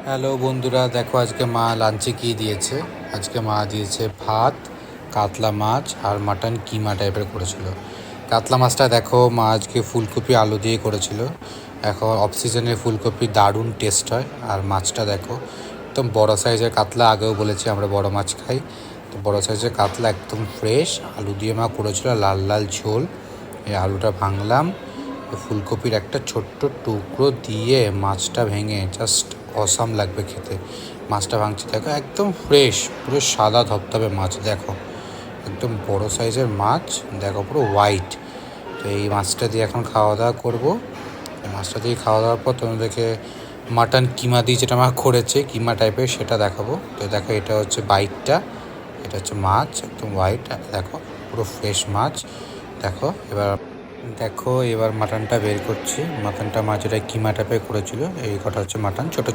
Hello বন্ধুরা, দেখো আজকে মা লাঞ্চে কী দিয়েছে। আজকে মা দিয়েছে ভাত, কাতলা মাছ আর মাটন কিমা টাইপের করেছিল। কাতলা মাছটা দেখো মা আজকে ফুলকপি আলু দিয়ে করেছিল। এখন অফ সিজনে ফুলকপি দারুণ টেস্ট হয়। আর মাছটা দেখো একদম বড় সাইজের কাতলা, আগেও বলেছি আমরা বড় মাছ খাই, তো বড় সাইজের কাতলা একদম ফ্রেশ আলু দিয়ে মা করেছিল, লাল লাল ঝোল। এই আলুটা ভাঙলাম, ফুলকপির একটা ছোট্ট টুকরো দিয়ে মাছটা ভেঙে জাস্ট অসাম লাগবে খেতে। মাছটা ভাঙছি দেখো একদম ফ্রেশ, পুরো সাদা ধবধবে মাছ, দেখো একদম বড় সাইজের মাছ, দেখো পুরো হোয়াইট। তো এই মাছটা দিয়ে এখন খাওয়া দাওয়া করবো। মাছটা দিয়ে খাওয়া দাওয়ার পর তোমাদেরকে মাটন কিমা দিয়ে যেটা আমার করেছে কিমা টাইপের সেটা দেখাবো। তো দেখো এটা হচ্ছে বাইটটা, এটা হচ্ছে মাছ একদম হোয়াইট, দেখো পুরো ফ্রেশ মাছ। দেখো এবার মাটনটা বের করছি। মাটনটা মা যেটা কিমা টাইপের করেছিল, এই কটা হচ্ছে মাটন, ছোটো ছোটো